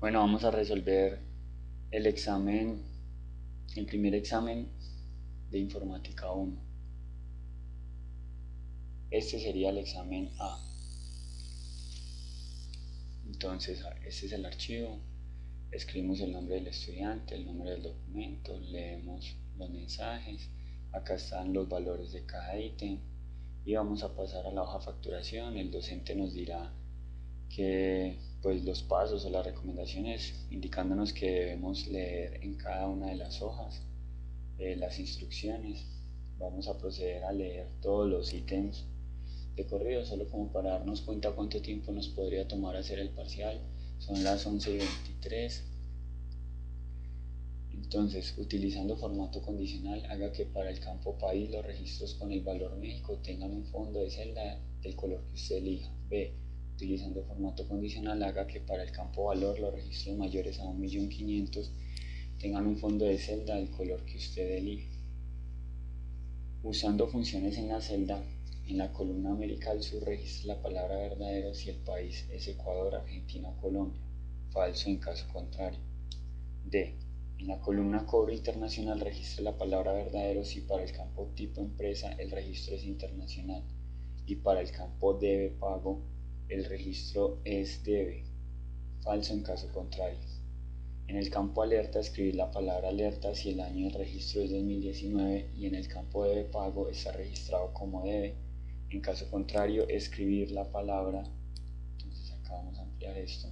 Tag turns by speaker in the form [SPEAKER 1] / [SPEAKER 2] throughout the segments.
[SPEAKER 1] Bueno, vamos a resolver el examen, el primer examen de informática 1. Este sería el examen A. Entonces, este es el archivo. Escribimos el nombre del estudiante, el número del documento, leemos los mensajes. Acá están los valores de cada ítem y vamos a pasar a la hoja facturación. El docente nos dirá que pues los pasos o las recomendaciones indicándonos que debemos leer en cada una de las hojas las instrucciones. Vamos a proceder a leer todos los ítems de corrido, solo como para darnos cuenta cuánto tiempo nos podría tomar hacer el parcial. Son las 11:23. Entonces, utilizando formato condicional, haga que para el campo país los registros con el valor México tengan un fondo de celda del color que usted elija. B. Utilizando formato condicional, haga que para el campo valor los registros mayores a 1.500.000 tengan un fondo de celda del color que usted elija. Usando funciones en la celda, en la columna América del Sur registre la palabra verdadero si el país es Ecuador, Argentina o Colombia. Falso en caso contrario. D. En la columna Cobro Internacional registre la palabra verdadero si para el campo Tipo Empresa el registro es internacional y para el campo Debe Pago el registro es Debe. Falso en caso contrario. En el campo Alerta escribir la palabra alerta si el año del registro es 2019 y en el campo Debe Pago está registrado como debe. En caso contrario, escribir la palabra, entonces acá vamos a ampliar esto,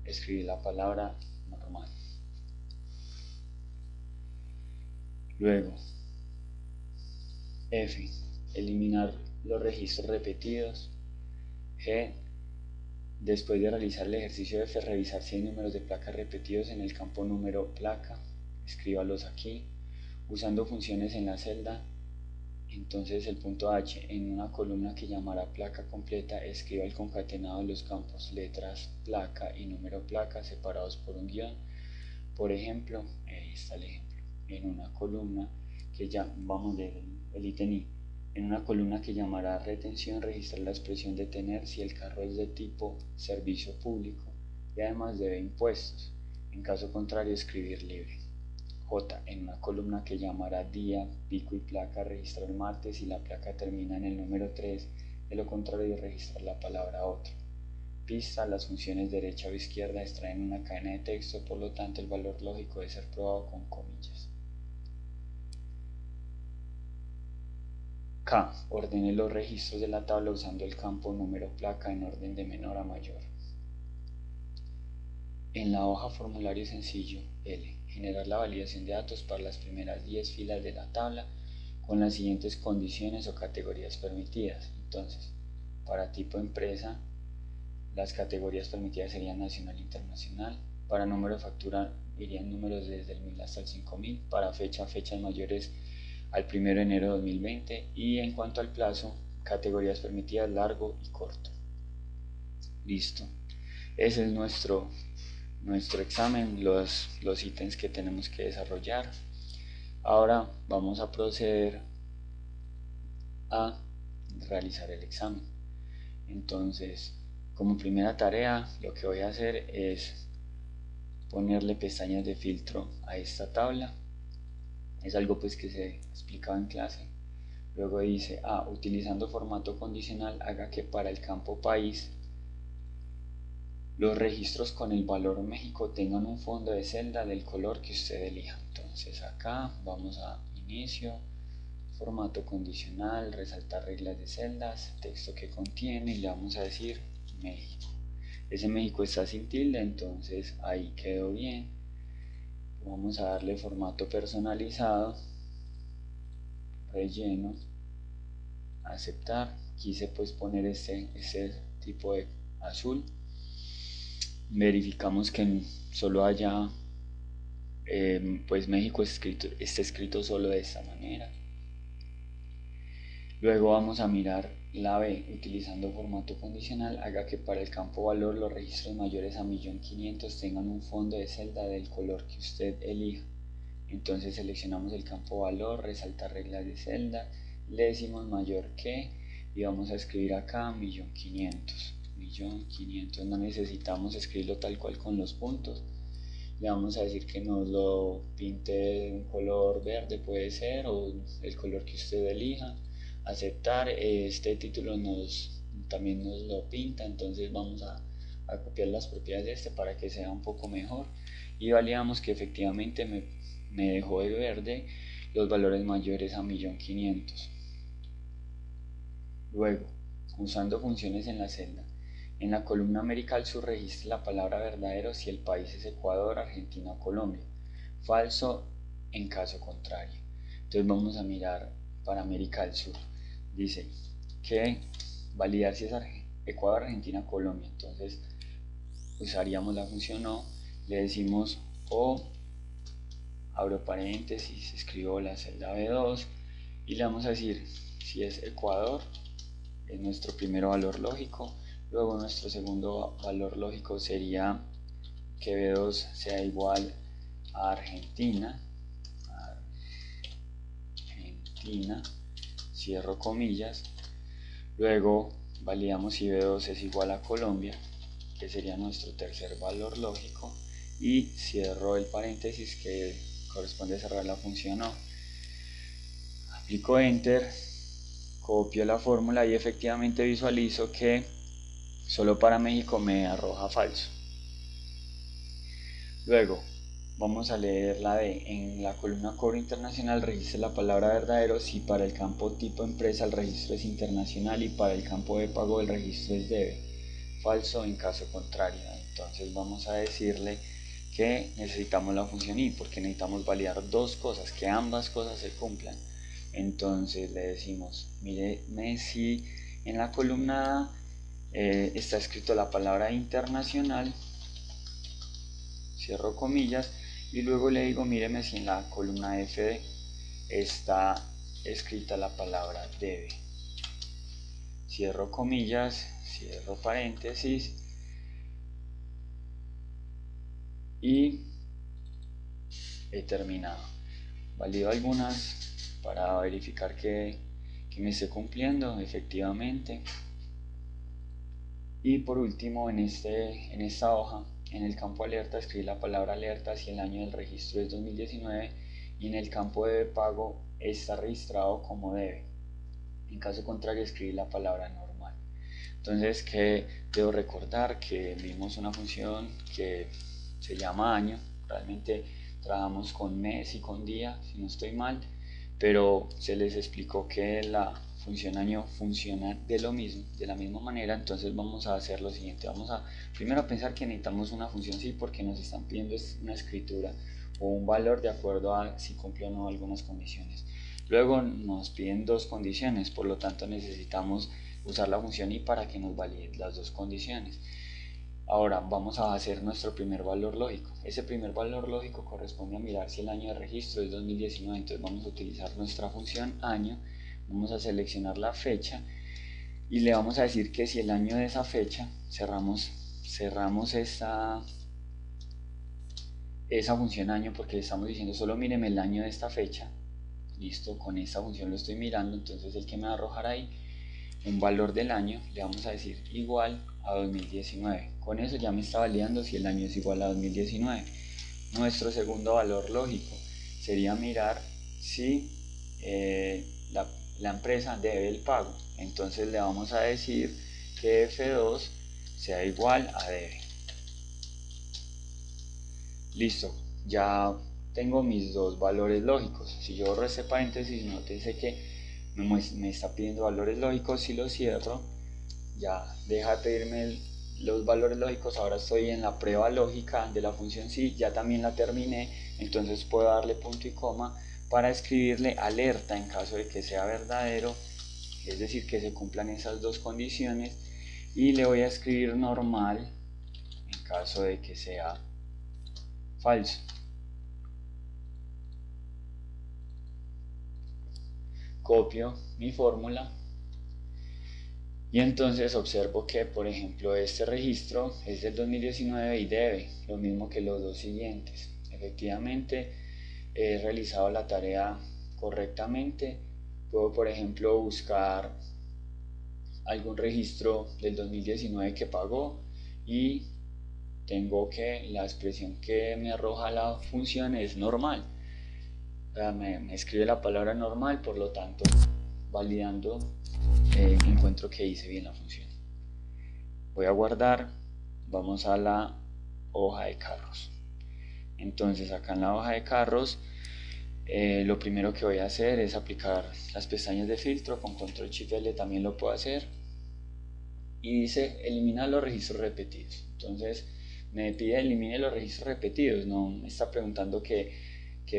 [SPEAKER 1] escribir la palabra normal. Luego, F. Eliminar los registros repetidos. G. Después de realizar el ejercicio F, revisar si hay números de placa repetidos en el campo número placa. Escríbalos aquí. Usando funciones en la celda, entonces el punto H, en una columna que llamará placa completa, escriba el concatenado de los campos letras placa y número placa separados por un guión. Por ejemplo, ahí está el ejemplo, en una columna que ya vamos a leer el ítem I. En una columna que llamará retención, registrar la expresión detener si el carro es de tipo servicio público y además debe impuestos. En caso contrario, escribir libre. J. En una columna que llamará día, pico y placa, registrar martes y la placa termina en el número 3, de lo contrario registrar la palabra otro. Pista. Las funciones derecha o izquierda extraen una cadena de texto, por lo tanto el valor lógico debe ser probado con comillas. K. Ordene los registros de la tabla usando el campo número placa en orden de menor a mayor. En la hoja formulario sencillo, L. Generar la validación de datos para las primeras 10 filas de la tabla con las siguientes condiciones o categorías permitidas. Entonces, para tipo empresa, las categorías permitidas serían nacional e internacional. Para número de factura irían números desde el 1000 hasta el 5000. Para fecha, fechas mayores al 1 de enero de 2020. Y en cuanto al plazo, categorías permitidas largo y corto. Listo. Ese es nuestro examen, los ítems que tenemos que desarrollar. Ahora vamos a proceder a realizar el examen. Entonces, como primera tarea, lo que voy a hacer es ponerle pestañas de filtro a esta tabla. Es algo pues que se explicaba en clase. Luego dice, utilizando formato condicional, haga que para el campo país los registros con el valor México tengan un fondo de celda del color que usted elija. Entonces acá vamos a inicio, formato condicional, resaltar reglas de celdas, texto que contiene y le vamos a decir México. Ese México está sin tilde, entonces ahí quedó bien. Vamos a darle formato personalizado, relleno, aceptar. Quise pues poner este tipo de azul. Verificamos que solo haya pues México está escrito solo de esta manera. Luego vamos a mirar la B. Utilizando formato condicional, haga que para el campo valor los registros mayores a 1.500.000 tengan un fondo de celda del color que usted elija. Entonces seleccionamos el campo valor, resaltar reglas de celda, le decimos mayor que y vamos a escribir acá 1.500.000. 1.500.000, no necesitamos escribirlo tal cual con los puntos. Le vamos a decir que nos lo pinte de un color verde, puede ser, o el color que usted elija. Aceptar. Este título también nos lo pinta, entonces vamos a copiar las propiedades de este para que sea un poco mejor, y validamos que efectivamente me dejó de verde los valores mayores a 1.500.000. Luego, usando funciones en la celda, en la columna América del Sur registre la palabra verdadero si el país es Ecuador, Argentina o Colombia, falso en caso contrario. Entonces vamos a mirar para América del Sur. Dice que validar si es Ecuador, Argentina, Colombia. Entonces usaríamos la función o, le decimos o, abro paréntesis, escribo la celda B2 y le vamos a decir si es Ecuador, es nuestro primer valor lógico. Luego nuestro segundo valor lógico sería que B2 sea igual a Argentina, cierro comillas. Luego validamos si B2 es igual a Colombia, que sería nuestro tercer valor lógico, y cierro el paréntesis que corresponde a cerrar la función o. Aplico Enter, copio la fórmula y efectivamente visualizo que solo para México me arroja falso. Luego vamos a leer la D. En la columna cobro internacional registre la palabra verdadero si para el campo tipo empresa el registro es internacional y para el campo de pago el registro es debe. Falso en caso contrario. Entonces vamos a decirle que necesitamos la función y porque necesitamos validar dos cosas, que ambas cosas se cumplan. Entonces le decimos, míreme si en la columna A está escrito la palabra internacional, cierro comillas, y luego le digo, míreme si en la columna FD está escrita la palabra debe, cierro comillas, cierro paréntesis y he terminado. Valido algunas para verificar que me esté cumpliendo efectivamente. Y por último, en esta hoja, en el campo alerta escribí la palabra alerta si el año del registro es 2019 y en el campo de pago está registrado como debe. En caso contrario escribí la palabra normal. Entonces, que debo recordar que vimos una función que se llama año. Realmente trabajamos con mes y con día, si no estoy mal, pero se les explicó que la función año funciona de la misma manera. Entonces vamos a hacer lo siguiente, vamos a primero pensar que necesitamos una función sí porque nos están pidiendo una escritura o un valor de acuerdo a si cumple o no algunas condiciones. Luego nos piden dos condiciones, por lo tanto necesitamos usar la función y para que nos valide las dos condiciones. Ahora vamos a hacer nuestro primer valor lógico. Ese primer valor lógico corresponde a mirar si el año de registro es 2019. Entonces vamos a utilizar nuestra función año, vamos a seleccionar la fecha y le vamos a decir que si el año de esa fecha, cerramos esa función año porque le estamos diciendo solo míreme el año de esta fecha. Listo, con esta función lo estoy mirando, entonces el que me va a arrojar ahí un valor del año, le vamos a decir igual a 2019. Con eso ya me está validando si el año es igual a 2019. Nuestro segundo valor lógico sería mirar si la empresa debe el pago. Entonces le vamos a decir que F2 sea igual a debe. Listo, ya tengo mis dos valores lógicos. Si yo borro este paréntesis, nótese que me está pidiendo valores lógicos. Si lo cierro, ya deja de pedirme los valores lógicos. Ahora estoy en la prueba lógica de la función sí, ya también la terminé. Entonces puedo darle punto y coma para escribirle alerta en caso de que sea verdadero, es decir, que se cumplan esas dos condiciones, y le voy a escribir normal en caso de que sea falso. Copio mi fórmula y entonces observo que, por ejemplo, este registro es del 2019 y debe lo mismo que los dos siguientes. Efectivamente he realizado la tarea correctamente. Puedo, por ejemplo, buscar algún registro del 2019 que pagó y tengo que la expresión que me arroja la función es normal. O sea, me escribe la palabra normal, por lo tanto, validando, encuentro que hice bien la función. Voy a guardar, vamos a la hoja de carros. Entonces acá en la hoja de carros, lo primero que voy a hacer es aplicar las pestañas de filtro. Con control shift L también lo puedo hacer, y dice eliminar los registros repetidos. Entonces me pide elimine los registros repetidos, no me está preguntando que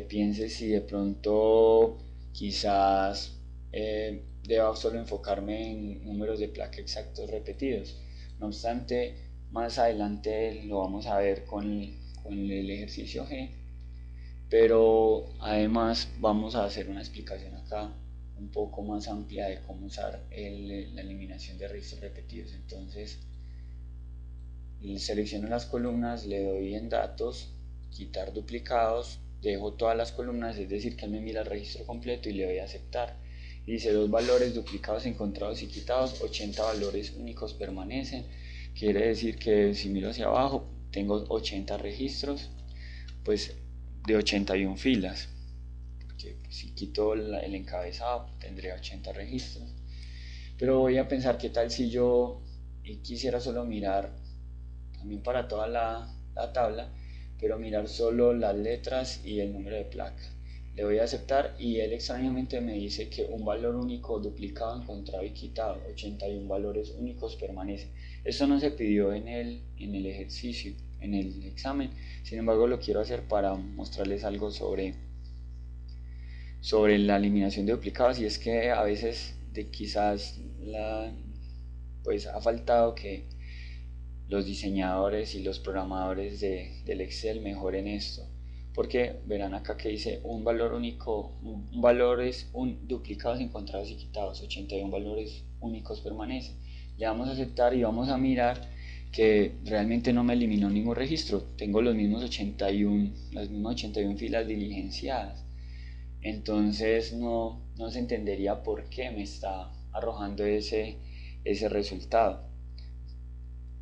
[SPEAKER 1] piense si de pronto quizás deba solo enfocarme en números de placa exactos repetidos. No obstante, más adelante lo vamos a ver con el ejercicio G, pero además vamos a hacer una explicación acá un poco más amplia de cómo usar la eliminación de registros repetidos. Entonces selecciono las columnas, le doy en datos, quitar duplicados, dejo todas las columnas, es decir que él me mira el registro completo y le doy a aceptar. Y dice 2 valores duplicados encontrados y quitados, 80 valores únicos permanecen. Quiere decir que si miro hacia abajo tengo 80 registros, pues de 81 filas, porque si quito el encabezado tendré 80 registros. Pero voy a pensar qué tal si yo quisiera solo mirar también para toda la tabla, pero mirar solo las letras y el número de placa. Le voy a aceptar y él extrañamente me dice que un valor único duplicado encontrado y quitado, 81 valores únicos permanecen. Esto no se pidió en el ejercicio, en el examen, sin embargo lo quiero hacer para mostrarles algo sobre la eliminación de duplicados, y es que a veces quizás pues ha faltado que los diseñadores y los programadores del Excel mejoren esto, porque verán acá que dice un valor único, un valor es duplicados encontrados y quitados, 81 valores únicos permanecen. Le vamos a aceptar y vamos a mirar que realmente no me eliminó ningún registro, tengo las mismas 81 filas diligenciadas. Entonces no se entendería por qué me está arrojando ese resultado.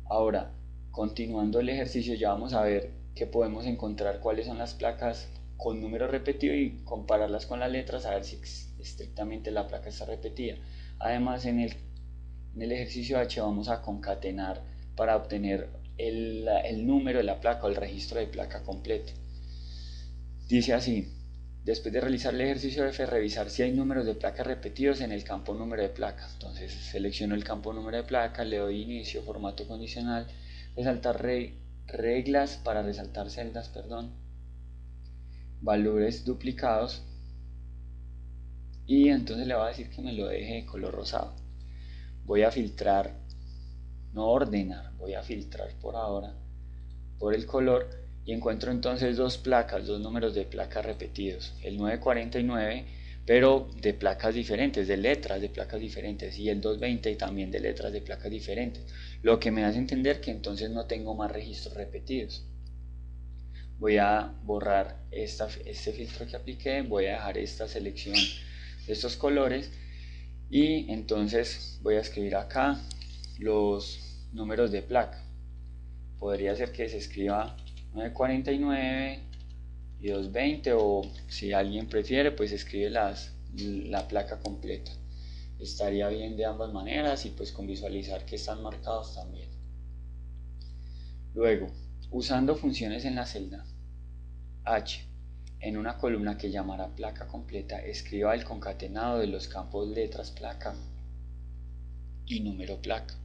[SPEAKER 1] Ahora, continuando el ejercicio, ya vamos a ver que podemos encontrar cuáles son las placas con número repetido y compararlas con las letras a ver si estrictamente la placa está repetida. Además, en el ejercicio H vamos a concatenar para obtener el número de la placa o el registro de placa completo. Dice así: después de realizar el ejercicio F, revisar si hay números de placa repetidos en el campo número de placa. Entonces selecciono el campo número de placa, le doy inicio, formato condicional, resaltar reglas para resaltar celdas, valores duplicados, y entonces le voy a decir que me lo deje de color rosado. Voy a filtrar, no ordenar, voy a filtrar por ahora por el color, y encuentro entonces dos números de placa repetidos, el 949, pero de placas diferentes, de letras de placas diferentes, y el 220 también de letras de placas diferentes, lo que me hace entender que entonces no tengo más registros repetidos. Voy a borrar este filtro que apliqué, voy a dejar esta selección de estos colores, y entonces voy a escribir acá los números de placa. Podría ser que se escriba 949 y 220, o si alguien prefiere pues escribe la placa completa. Estaría bien de ambas maneras, y pues con visualizar que están marcados también. Luego, usando funciones en la celda H, en una columna que llamará placa completa, escriba el concatenado de los campos letras placa y número placa.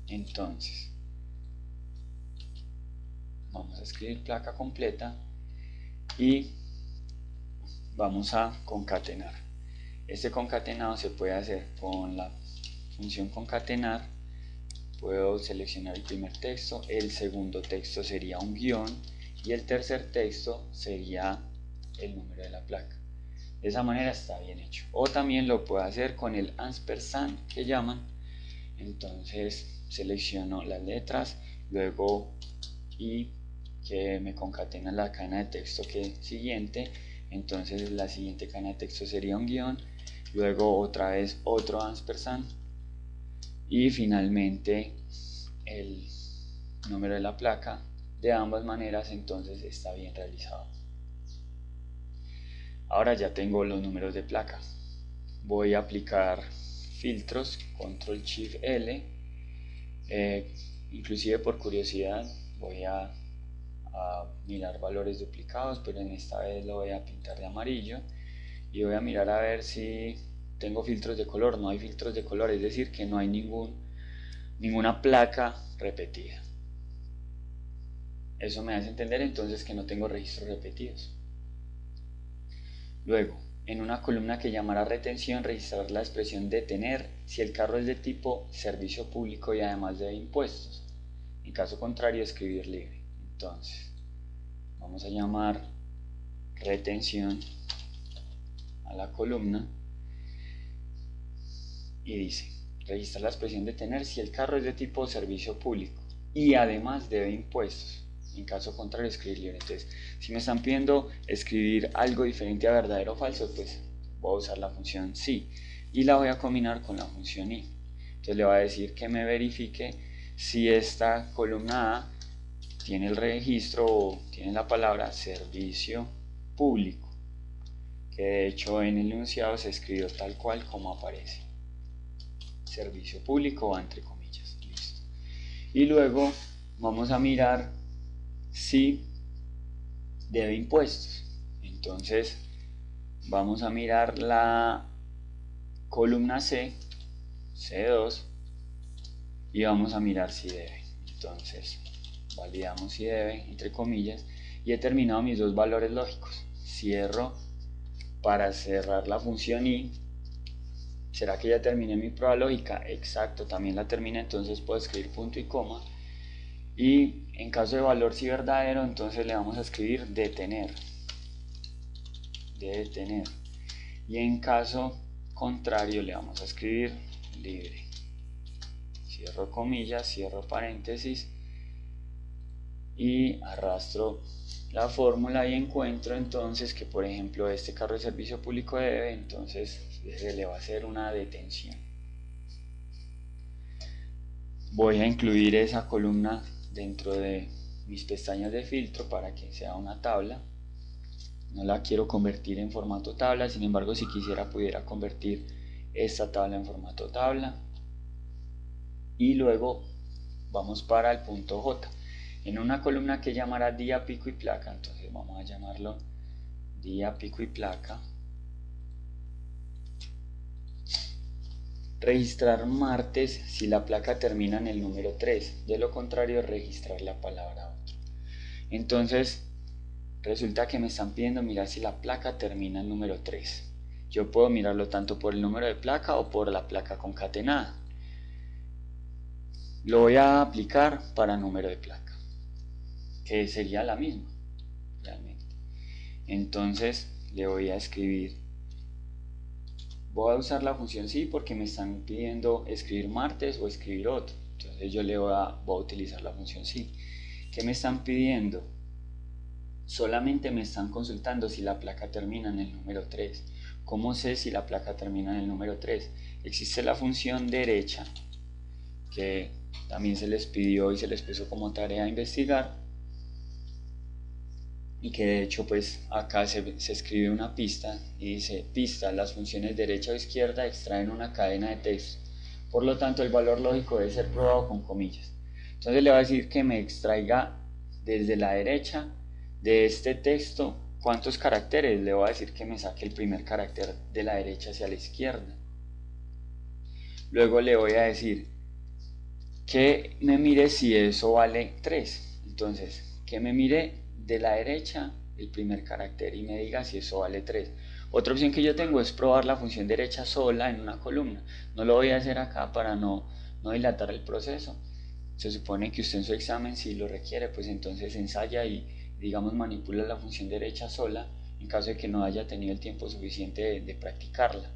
[SPEAKER 1] Entonces vamos a escribir placa completa y vamos a concatenar. Este concatenado se puede hacer con la función concatenar. Puedo seleccionar el primer texto, el segundo texto sería un guión y el tercer texto sería el número de la placa. De esa manera está bien hecho. O también lo puedo hacer con el ampersand que llaman. Entonces selecciono las letras, luego y que me concatena la cadena de texto siguiente. Entonces la siguiente cadena de texto sería un guión, luego otra vez otro ampersand y finalmente el número de la placa. De ambas maneras entonces está bien realizado. Ahora ya tengo los números de placa. Voy a aplicar filtros, control shift L, inclusive por curiosidad voy a mirar valores duplicados, pero en esta vez lo voy a pintar de amarillo y voy a mirar a ver si tengo filtros de color. No hay filtros de color, es decir que no hay ninguna placa repetida. Eso me hace entender entonces que no tengo registros repetidos. Luego, en una columna que llamará retención, registrar la expresión detener si el carro es de tipo servicio público y además debe impuestos. En caso contrario, escribir libre. Entonces, vamos a llamar retención a la columna y dice, registrar la expresión detener si el carro es de tipo servicio público y además debe impuestos. En caso contrario, escribir libre. Entonces, si me están pidiendo escribir algo diferente a verdadero o falso, pues voy a usar la función sí y la voy a combinar con la función y. Entonces le voy a decir que me verifique si esta columna A tiene el registro o tiene la palabra servicio público, que de hecho en el enunciado se escribió tal cual como aparece. Servicio público va entre comillas. Listo. Y luego vamos a mirar si debe impuestos. Entonces vamos a mirar la columna C, C2, y vamos a mirar si debe. Entonces validamos si debe, entre comillas, y he terminado mis dos valores lógicos. Cierro para cerrar la función y. ¿Será que ya terminé mi prueba lógica? Exacto, también la terminé, entonces puedo escribir punto y coma. Y en caso de valor si verdadero, entonces le vamos a escribir detener. Y en caso contrario le vamos a escribir libre. Cierro comillas, cierro paréntesis y arrastro la fórmula y encuentro entonces que, por ejemplo, este carro de servicio público debe, entonces se le va a hacer una detención. Voy a incluir esa columna dentro de mis pestañas de filtro para que sea una tabla. No la quiero convertir en formato tabla, sin embargo, si quisiera pudiera convertir esta tabla en formato tabla. Y luego vamos para el punto J. En una columna que llamará día, pico y placa, entonces vamos a llamarlo día, pico y placa. Registrar martes si la placa termina en el número 3, de lo contrario registrar la palabra otro. Entonces resulta que me están pidiendo mirar si la placa termina en el número 3. Yo puedo mirarlo tanto por el número de placa o por la placa concatenada. Lo voy a aplicar para número de placa, que sería la misma realmente. Entonces le voy a escribir, voy a usar la función sí porque me están pidiendo escribir martes o escribir otro, entonces yo voy a utilizar la función sí. ¿Qué me están pidiendo? Solamente me están consultando si la placa termina en el número 3. ¿Cómo sé si la placa termina en el número 3? Existe la función derecha, que también se les pidió y se les puso como tarea investigar, y que de hecho pues acá se escribe una pista y dice pista, las funciones derecha o izquierda extraen una cadena de texto, por lo tanto el valor lógico debe ser probado con comillas. Entonces le voy a decir que me extraiga desde la derecha de este texto cuántos caracteres. Le voy a decir que me saque el primer carácter de la derecha hacia la izquierda. Luego le voy a decir que me mire si eso vale 3. Entonces, que me mire de la derecha el primer carácter y me diga si eso vale 3. Otra opción que yo tengo es probar la función derecha sola en una columna. No lo voy a hacer acá para no dilatar el proceso. Se supone que usted en su examen, si lo requiere, pues entonces ensaya y, digamos, manipula la función derecha sola en caso de que no haya tenido el tiempo suficiente de practicarla.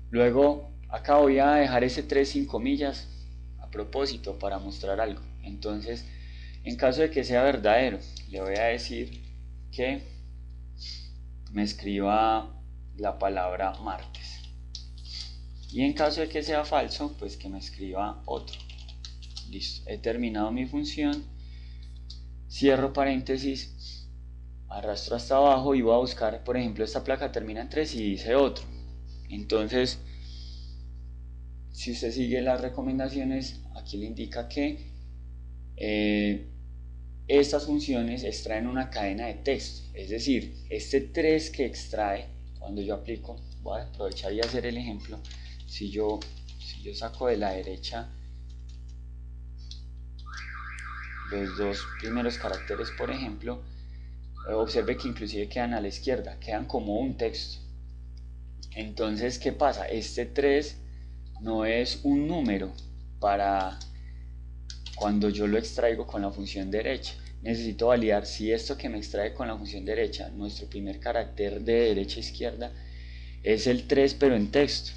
[SPEAKER 1] Luego acá voy a dejar ese 3 sin comillas a propósito para mostrar algo. Entonces, en caso de que sea verdadero, le voy a decir que me escriba la palabra martes. Y en caso de que sea falso, pues que me escriba otro. Listo, he terminado mi función. Cierro paréntesis, arrastro hasta abajo y voy a buscar, por ejemplo, esta placa termina en 3 y dice otro. Entonces, si usted sigue las recomendaciones, aquí le indica que estas funciones extraen una cadena de texto. Es decir, este 3 que extrae, cuando yo aplico, voy a aprovechar y hacer el ejemplo. Si yo saco de la derecha los dos primeros caracteres, por ejemplo, observe que inclusive quedan a la izquierda, quedan como un texto. Entonces, ¿qué pasa? Este 3 no es un número para cuando yo lo extraigo con la función derecha. Necesito validar si esto que me extrae con la función derecha, nuestro primer carácter de derecha a izquierda, es el 3 pero en texto.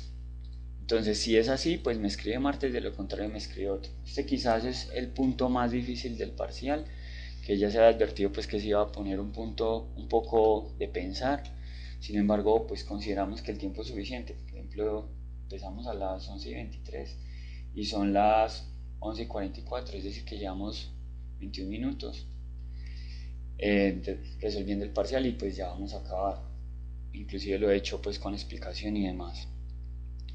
[SPEAKER 1] Entonces, si es así, pues me escribe martes, de lo contrario me escribe otro. Este quizás es el punto más difícil del parcial, que ya se había advertido pues que se iba a poner un punto un poco de pensar. Sin embargo, pues consideramos que el tiempo es suficiente. Por ejemplo, empezamos a las 11:23 y son las 11:44, es decir que llevamos 21 minutos resolviendo el parcial y pues ya vamos a acabar. Inclusive lo he hecho pues con explicación y demás.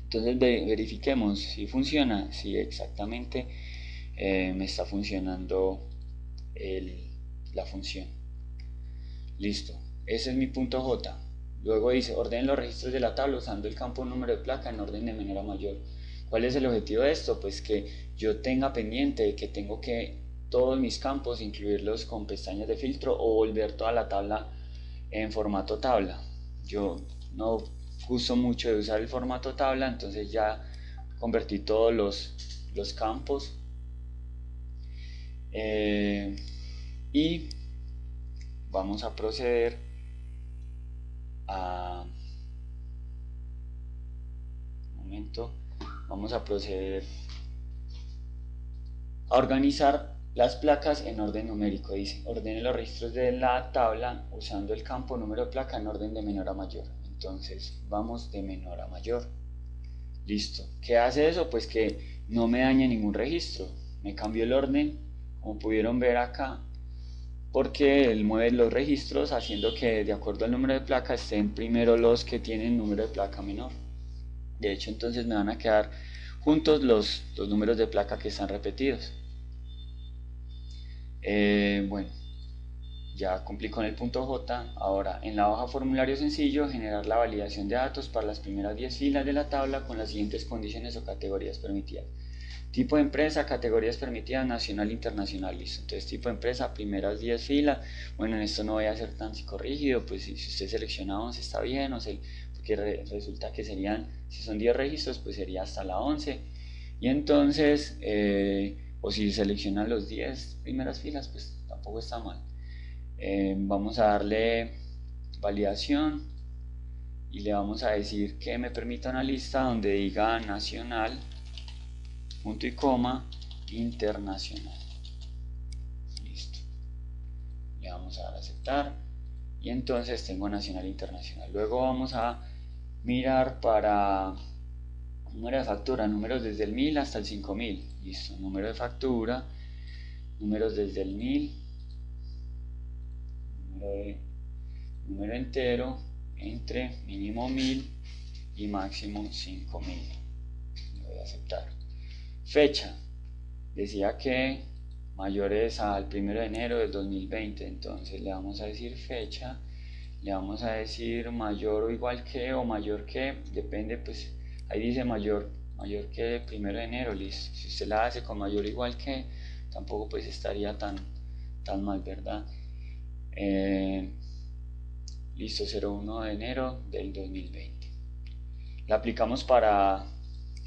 [SPEAKER 1] Entonces verifiquemos si funciona, si exactamente me está funcionando la función. Listo, ese es mi punto J. Luego dice, ordenen los registros de la tabla usando el campo número de placa en orden de menor a mayor. ¿Cuál es el objetivo de esto? Pues que yo tenga pendiente de que tengo que todos mis campos incluirlos con pestañas de filtro o volver toda la tabla en formato tabla. Yo no gusto mucho de usar el formato tabla, entonces ya convertí todos los campos y vamos a proceder a organizar las placas en orden numérico. Dice, ordene los registros de la tabla usando el campo número de placa en orden de menor a mayor. Entonces vamos de menor a mayor. Listo. ¿Qué hace eso? Pues que no me daña ningún registro. Me cambió el orden, como pudieron ver acá, porque él mueve los registros haciendo que de acuerdo al número de placa estén primero los que tienen número de placa menor. De hecho, entonces me van a quedar juntos los números de placa que están repetidos. Bueno, ya cumplí con el punto J. Ahora, en la hoja formulario sencillo, generar la validación de datos para las primeras 10 filas de la tabla con las siguientes condiciones o categorías permitidas. Tipo de empresa, categorías permitidas, nacional, internacional, listo. Entonces, tipo de empresa, primeras 10 filas. Bueno, en esto no voy a ser tan psicorrígido, pues si usted selecciona 11 está bien, porque resulta que serían, si son 10 registros, pues sería hasta la 11. Y entonces, o si seleccionan los 10 primeras filas, pues tampoco está mal. Vamos a darle validación y le vamos a decir que me permita una lista donde diga nacional, punto y coma, internacional. Listo. Le vamos a dar a aceptar y entonces tengo nacional e internacional. Luego vamos a mirar para número de factura, números desde el 1000 hasta el 5000. Listo, número de factura, números desde el 1000, número entero, entre mínimo 1000 y máximo 5000. Le voy a aceptar. Fecha, decía que mayores al 1 de enero del 2020, entonces le vamos a decir fecha, le vamos a decir mayor o igual que o mayor que, depende, pues ahí dice mayor que 1 de enero, listo. Si usted la hace con mayor o igual que, tampoco pues estaría tan mal, ¿verdad? Listo, 01 de enero del 2020. La aplicamos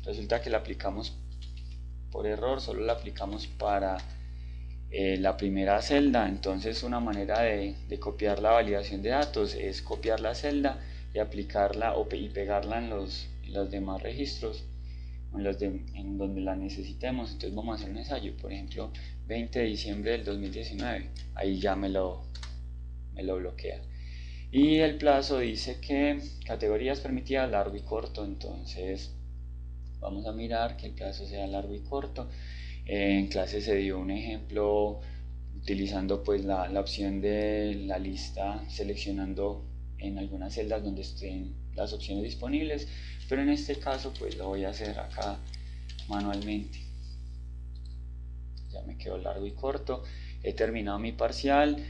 [SPEAKER 1] resulta que la aplicamos por error, solo la aplicamos para la primera celda. Entonces una manera de copiar la validación de datos es copiar la celda y aplicarla y pegarla en los demás registros, en donde la necesitemos. Entonces vamos a hacer un ensayo, por ejemplo 20 de diciembre del 2019, ahí ya me lo bloquea. Y el plazo dice que categorías permitidas largo y corto, entonces vamos a mirar que el plazo sea largo y corto. En clase se dio un ejemplo utilizando pues la opción de la lista, seleccionando en algunas celdas donde estén las opciones disponibles, pero en este caso pues lo voy a hacer acá manualmente. Ya me quedó largo y corto, he terminado mi parcial.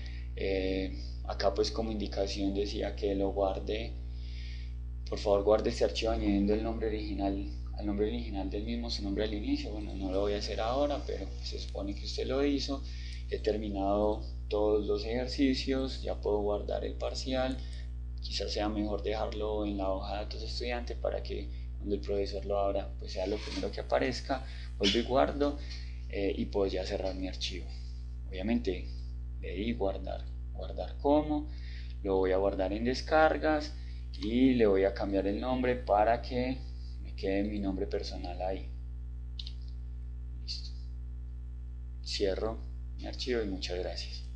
[SPEAKER 1] Acá pues como indicación decía que lo guarde, por favor guarde este archivo añadiendo el nombre original, al nombre original del mismo, su nombre al inicio. Bueno, no lo voy a hacer ahora, pero se supone que usted lo hizo. He terminado todos los ejercicios, ya puedo guardar el parcial. Quizás sea mejor dejarlo en la hoja de datos estudiante para que cuando el profesor lo abra pues sea lo primero que aparezca. Vuelvo y guardo, y puedo ya cerrar mi archivo. Obviamente le di guardar, guardar como, lo voy a guardar en descargas y le voy a cambiar el nombre para que me quede mi nombre personal ahí. Listo. Cierro mi archivo y muchas gracias.